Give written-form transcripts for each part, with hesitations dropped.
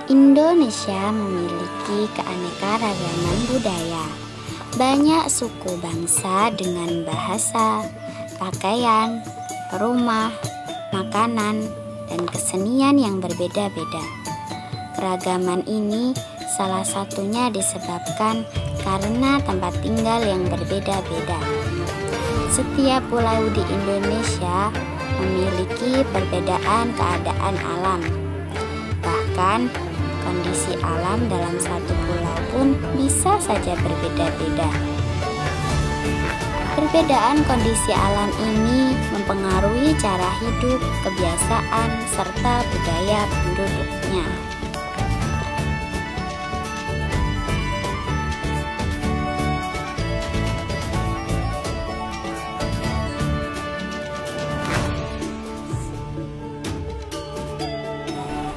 Indonesia memiliki keanekaragaman budaya. Banyak suku bangsa dengan bahasa, pakaian, rumah, makanan, dan kesenian yang berbeda-beda. Keragaman ini salah satunya disebabkan karena tempat tinggal yang berbeda-beda. Setiap pulau di Indonesia memiliki perbedaan keadaan alam. Bahkan, kondisi alam dalam satu pulau pun bisa saja berbeda-beda. Perbedaan kondisi alam ini mempengaruhi cara hidup, kebiasaan, serta budaya penduduknya.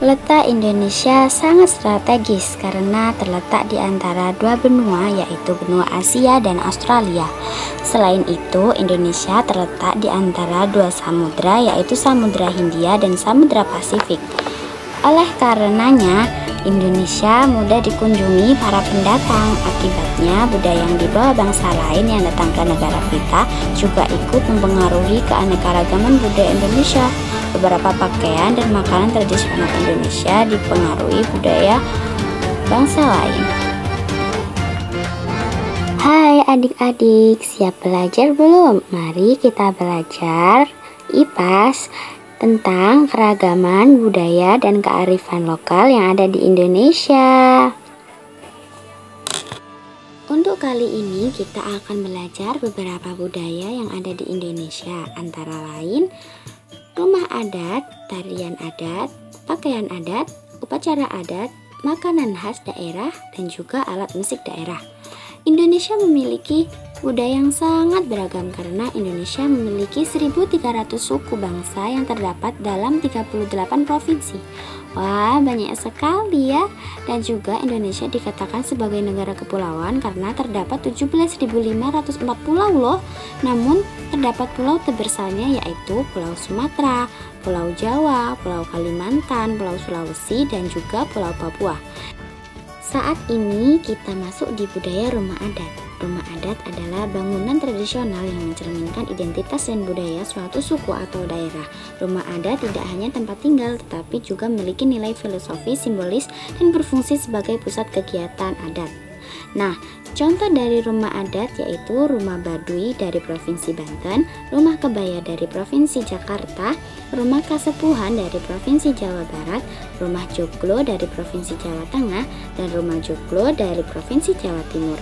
Letak Indonesia sangat strategis karena terletak di antara dua benua, yaitu benua Asia dan Australia. Selain itu, Indonesia terletak di antara dua samudra, yaitu Samudra Hindia dan Samudra Pasifik. Oleh karenanya, Indonesia mudah dikunjungi para pendatang. Akibatnya, budaya yang dibawa bangsa lain yang datang ke negara kita juga ikut mempengaruhi keanekaragaman budaya Indonesia. Beberapa pakaian dan makanan tradisional Indonesia dipengaruhi budaya bangsa lain. Hai adik-adik, siap belajar belum? Mari kita belajar IPAS tentang keragaman budaya dan kearifan lokal yang ada di Indonesia. Untuk kali ini kita akan belajar beberapa budaya yang ada di Indonesia, antara lain rumah adat, tarian adat, pakaian adat, upacara adat, makanan khas daerah, dan juga alat musik daerah. Indonesia memiliki budaya yang sangat beragam karena Indonesia memiliki 1.300 suku bangsa yang terdapat dalam 38 provinsi. Wah, banyak sekali ya. Dan juga Indonesia dikatakan sebagai negara kepulauan karena terdapat 17.504 pulau loh. Namun, terdapat pulau terbesarnya yaitu Pulau Sumatera, Pulau Jawa, Pulau Kalimantan, Pulau Sulawesi, dan juga Pulau Papua. Saat ini kita masuk di budaya rumah adat. Rumah adat adalah bangunan tradisional yang mencerminkan identitas dan budaya suatu suku atau daerah. Rumah adat tidak hanya tempat tinggal, tetapi juga memiliki nilai filosofi, simbolis, dan berfungsi sebagai pusat kegiatan adat. Nah, contoh dari rumah adat yaitu Rumah Baduy dari Provinsi Banten, Rumah Kebaya dari Provinsi Jakarta, Rumah Kasepuhan dari Provinsi Jawa Barat, Rumah Joglo dari Provinsi Jawa Tengah, dan Rumah Joglo dari Provinsi Jawa Timur.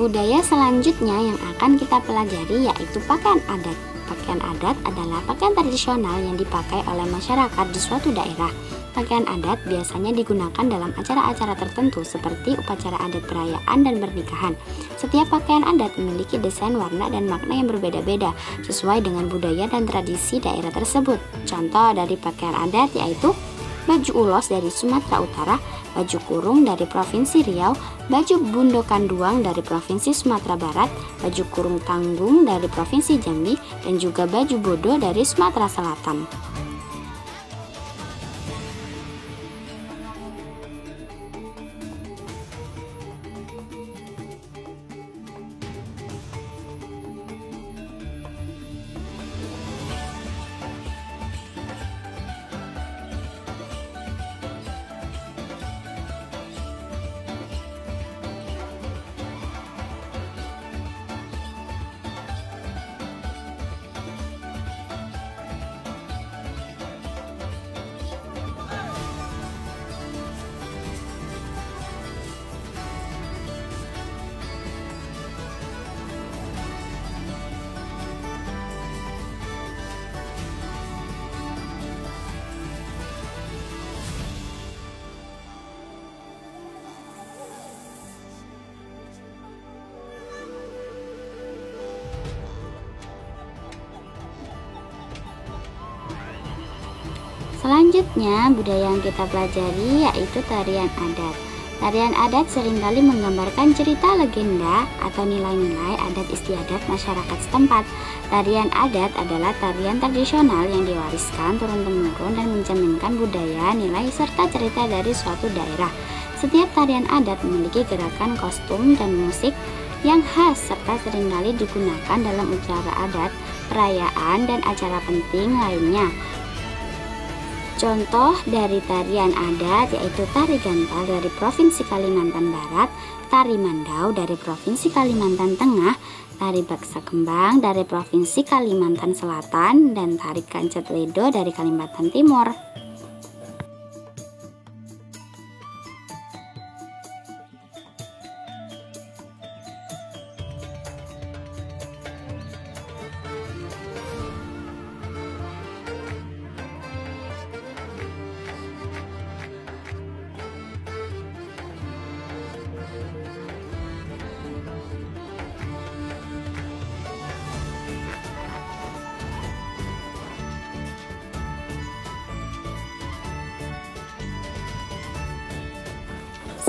Budaya selanjutnya yang akan kita pelajari yaitu pakaian adat. Pakaian adat adalah pakaian tradisional yang dipakai oleh masyarakat di suatu daerah. Pakaian adat biasanya digunakan dalam acara-acara tertentu seperti upacara adat perayaan dan pernikahan. Setiap pakaian adat memiliki desain, warna, dan makna yang berbeda-beda sesuai dengan budaya dan tradisi daerah tersebut. Contoh dari pakaian adat yaitu baju ulos dari Sumatera Utara, baju kurung dari Provinsi Riau, baju bundo kanduang dari Provinsi Sumatera Barat, baju kurung tanggung dari Provinsi Jambi, dan juga baju bodo dari Sumatera Selatan. Selanjutnya, budaya yang kita pelajari yaitu tarian adat. Tarian adat seringkali menggambarkan cerita legenda atau nilai-nilai adat istiadat masyarakat setempat. Tarian adat adalah tarian tradisional yang diwariskan turun-temurun dan mencerminkan budaya, nilai, serta cerita dari suatu daerah. Setiap tarian adat memiliki gerakan, kostum, dan musik yang khas serta seringkali digunakan dalam upacara adat, perayaan, dan acara penting lainnya. Contoh dari tarian adat yaitu tari gantal dari Provinsi Kalimantan Barat, tari mandau dari Provinsi Kalimantan Tengah, tari baksa kembang dari Provinsi Kalimantan Selatan, dan tari kancet ledo dari Kalimantan Timur.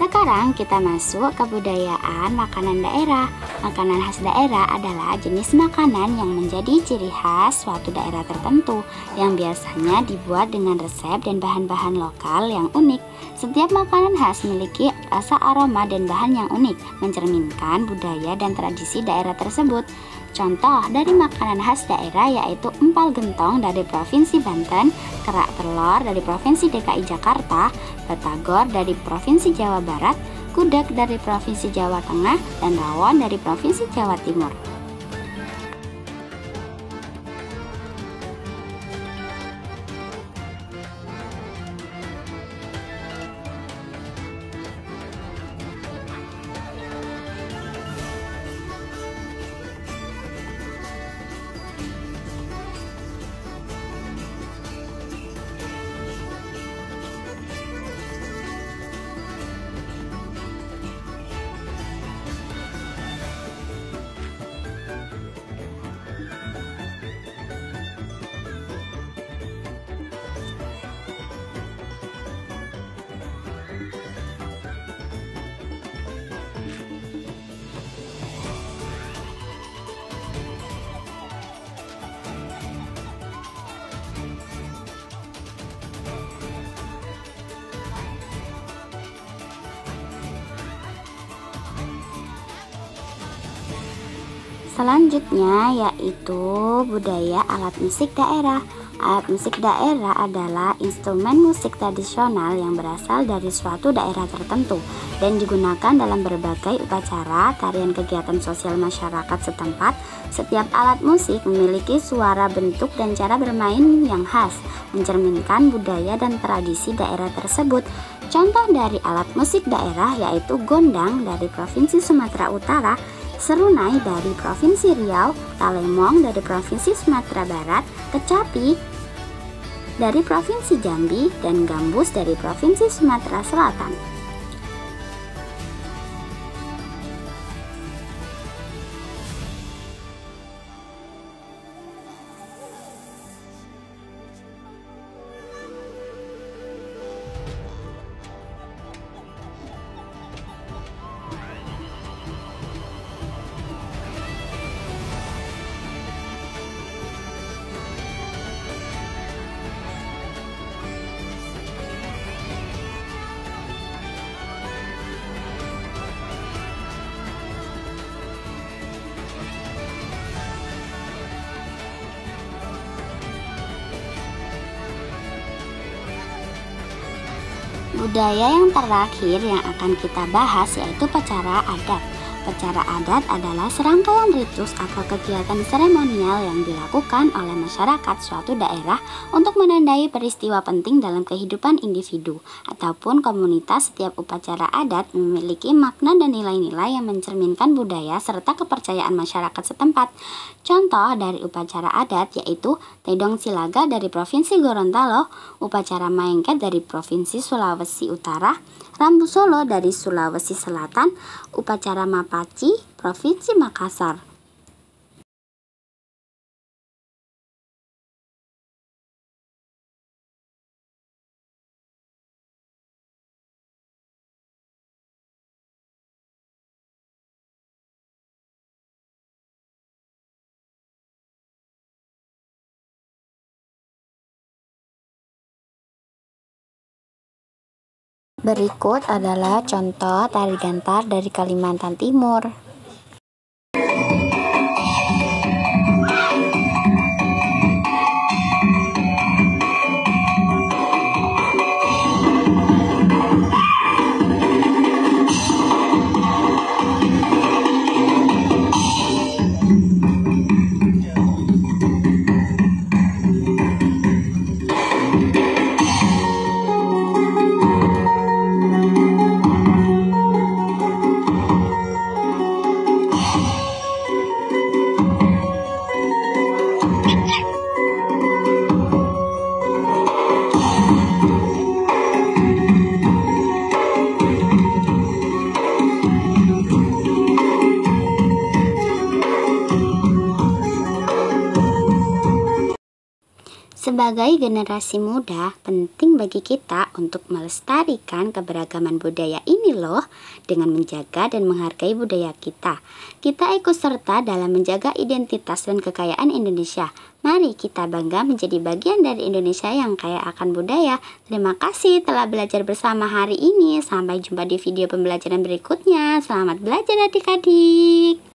Sekarang kita masuk ke budayaan makanan daerah. Makanan khas daerah adalah jenis makanan yang menjadi ciri khas suatu daerah tertentu yang biasanya dibuat dengan resep dan bahan-bahan lokal yang unik. Setiap makanan khas memiliki rasa, aroma, dan bahan yang unik, mencerminkan budaya dan tradisi daerah tersebut. Contoh dari makanan khas daerah yaitu empal gentong dari Provinsi Banten, kerak telur dari Provinsi DKI Jakarta, batagor dari Provinsi Jawa Barat, gudeg dari Provinsi Jawa Tengah, dan rawon dari Provinsi Jawa Timur. Selanjutnya yaitu budaya alat musik daerah. Alat musik daerah adalah instrumen musik tradisional yang berasal dari suatu daerah tertentu dan digunakan dalam berbagai upacara, tarian, kegiatan sosial masyarakat setempat. Setiap alat musik memiliki suara, bentuk, dan cara bermain yang khas, mencerminkan budaya dan tradisi daerah tersebut. Contoh dari alat musik daerah yaitu gondang dari Provinsi Sumatera Utara, serunai dari Provinsi Riau, talemong dari Provinsi Sumatera Barat, kecapi dari Provinsi Jambi, dan gambus dari Provinsi Sumatera Selatan. Budaya yang terakhir yang akan kita bahas yaitu upacara adat. Upacara adat adalah serangkaian ritus atau kegiatan seremonial yang dilakukan oleh masyarakat suatu daerah untuk menandai peristiwa penting dalam kehidupan individu ataupun komunitas. Setiap upacara adat memiliki makna dan nilai-nilai yang mencerminkan budaya serta kepercayaan masyarakat setempat. Contoh dari upacara adat yaitu Tedong Silaga dari Provinsi Gorontalo, upacara Maengket dari Provinsi Sulawesi Utara, Rambu Solo dari Sulawesi Selatan, upacara Mapaci, Provinsi Makassar. Berikut adalah contoh tari gantar dari Kalimantan Timur. Sebagai generasi muda, penting bagi kita untuk melestarikan keberagaman budaya ini loh, dengan menjaga dan menghargai budaya kita. Kita ikut serta dalam menjaga identitas dan kekayaan Indonesia. Mari kita bangga menjadi bagian dari Indonesia yang kaya akan budaya. Terima kasih telah belajar bersama hari ini. Sampai jumpa di video pembelajaran berikutnya. Selamat belajar adik-adik.